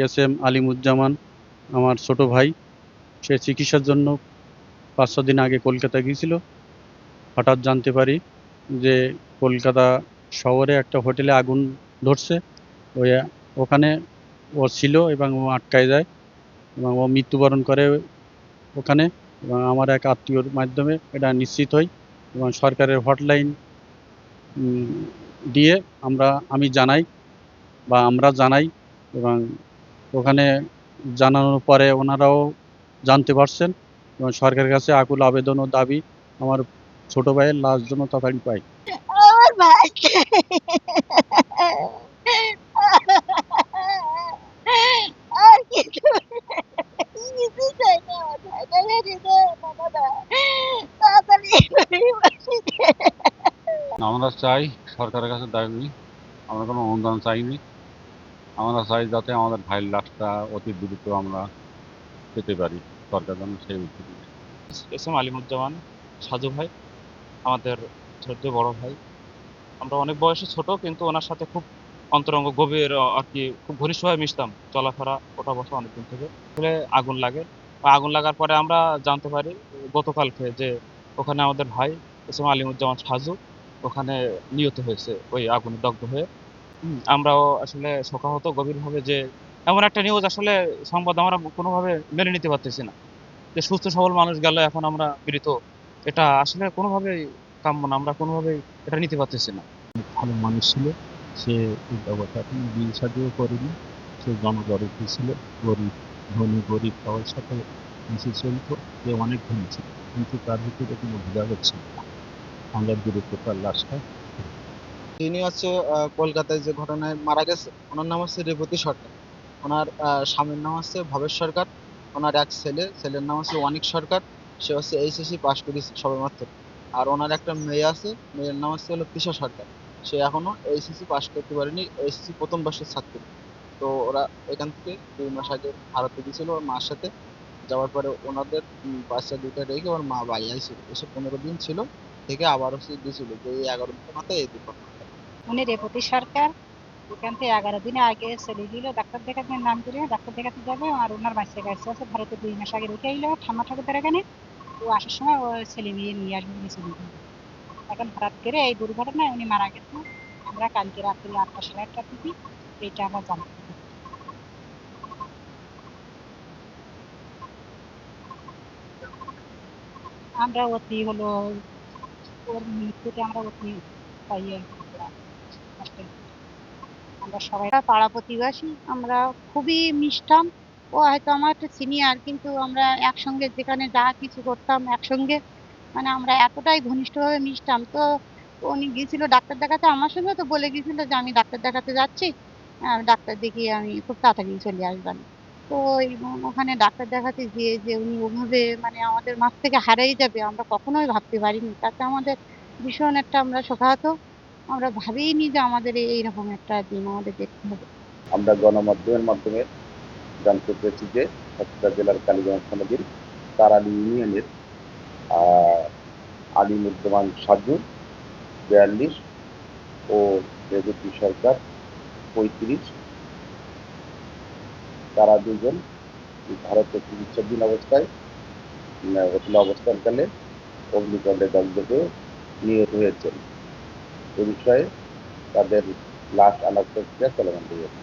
SM. Alimuzzaman আমার ছোট ভাই। সে চিকিৎসার জন্য ৫-৬ দিন আগে কলকাতা গিয়েছিল। হঠাৎ জানতে পারি যে কলকাতা শহরে একটা হোটেলে আগুন ধরছে। ওই ওখানে ও ছিল এবং ও আটকায় যায় এবং ও মৃত্যুবরণ করে ওখানে। এবং আমার এক আত্মীয়র মাধ্যমে এটা নিশ্চিত হই এবং সরকারের হটলাইন দিয়ে আমি জানাই বা আমরা জানাই এবং ওখানে জানানোর পরে ওনারাও জানতে পারছেন এবং সরকারের কাছে আকুল আবেদন ও দাবি আমার ছোট ভাইয়ের লাশ যেন তাড়াতাড়ি পাই। আমার ভাইকে আর কিছু কিছু চাই না, আমার ভাইটা বেরিয়ে দে বাবাটা তাড়াতাড়ি বাসি দে। আমরা চাই সরকারের কাছে দাবি, আমরা কোনো অনুদান চাইনি। আমরা চাই যাতে আমাদের ভাইয়ের লাশটা অতি দ্রুত আমরা পেতে পারি, সরকার যেন সেই উদ্যোগ নেয়। এস.এম. আলিমুজ্জামান সাজু ভাই, আমাদের শ্রদ্ধেয় বড় ভাই। আমরা অনেক বয়সে ছোট, কিন্তু ওনার সাথে খুব অন্তরঙ্গ গভীর আর কি খুব ঘনিষ্ঠভাবে মিশতাম, চলাফেরা ওঠা বসা অনেকদিন থেকে। আসলে আগুন লাগে, আগুন লাগার পরে আমরা জানতে পারি গতকালকে যে ওখানে আমাদের ভাই এস.এম. আলিমুজ্জামান সাজু ওখানে নিহত হয়েছে ওই আগুনে দগ্ধ হয়ে। আমরাও আসলে শোকাহত গভীরভাবে যে এমন একটা নিউজ, আসলে সংবাদ আমরা কোনোভাবে মেনে নিতে পারতেছি না যে সুস্থ সবল মানুষ গেল, এখন আমরা মৃত। এটা আসলে কোনোভাবেই কাম্য না, আমরা কোনোভাবেই এটা নিতে পারতেছি না। ভালো মানুষ ছিল, সে এই জগতে এখন বিয়ে শাদিও করেনি। সে জনগরিব ছিল, গরিব, ধনী গরিব সবার সাথে মিশে চলতো। সে অনেক ধনী ছিল, কিন্তু তার ভিতরে কোনো ভেদাভেদ ছিল না। আমরা দূরে তার লাশটা। তিনি হচ্ছে কলকাতায় যে ঘটনায় মারা গেছে, ওনার নাম হচ্ছে রেবতী সরকার। ওনার স্বামীর নাম হচ্ছে ভবেশ সরকার। ওনার এক ছেলের নাম হচ্ছে অনিক সরকার। সে হচ্ছে এইচএসসি পাশ করেছে সবেমাত্র। আর ওনার একটা মেয়ে আছে, মেয়ের নাম হচ্ছে তৃষা সরকার। সে এখনো এইচএসসি পাশ করতে পারেনি, এইচএসসি প্রথম বর্ষের ছাত্রী। তো ওরা এখান থেকে 2 মাস আগে ভারতে গেছিল ওর মার সাথে। যাওয়ার পরে ওনাদের বাচ্চা দুইটা রেখে ওর মা বাড়ি আইছিল, এসে 15 দিন ছিল, থেকে আবার হচ্ছে দিয়েছিল যে এই 11 দিনের মাথায় এই দুর্ঘটনা। উনি রেবতী সরকার। এখান থেকে 11 দিন আগে ছেলে দিল ডাক্তার দেখাতে, নাম করে ডাক্তার দেখাতে যাবে। আর ওনার বাচ্চা কাছে আছে ভারতে 2 মাস আগে রেখে আইলো ঠাম্মা ঠাকুরদার এখানে। ও আসার সময় ও ছেলে মেয়ে নিয়ে আসবে বলে চলে গেল। এখন হঠাৎ করে এই দুর্ঘটনায় উনি মারা গেছে। আমরা কালকে রাত্রি 8টা সাড়ে 8টার দিকে এইটা আমরা জানতে পারি। আমরা অতি হলো ওর মৃত্যুতে আমরা অতি পাইয়ে কষ্টে। আমরা সবাই পাড়া প্রতিবেশী, আমরা খুবই মিশতাম। ও হয়তো আমার একটু সিনিয়র, কিন্তু আমরা একসঙ্গে যেখানে যা কিছু করতাম একসঙ্গে, মানে আমরা এতটাই ঘনিষ্ঠভাবে মিশতাম। তো উনি গিয়েছিল ডাক্তার দেখাতে আমার সঙ্গে, তো বলে গিয়েছিল যে আমি ডাক্তার দেখাতে যাচ্ছি, ডাক্তার দেখিয়ে আমি খুব তাড়াতাড়ি চলে আসবেন। তো ওখানে ডাক্তার দেখাতে গিয়ে যে উনি ওভাবে মানে আমাদের মাঝ থেকে হারিয়ে যাবে আমরা কখনোই ভাবতে পারিনি। তাতে আমাদের ভীষণ একটা আমরা শোকাহত। আমরা ভাবিনি যে আমাদের এইরকম একটা দিন আমাদের দেখতে হবে। আমরা গণমাধ্যমের মাধ্যমে জানতে পেরেছি যে সাতক্ষীরা জেলার কালীগঞ্জ থানাধীন তারালি ইউনিয়নের আলিমুজ্জামান সাজু 42 ও রেবতী সরকার 35, তারা দুজন ভারতে চিকিৎসাধীন অবস্থায় হোটেলে অবস্থানকালে অগ্নিকাণ্ডে দগ্ধ হয়ে নিহত হয়েছেন। এ বিষয়ে তাদের লাশ আনার প্রক্রিয়া চলমান রয়েছে।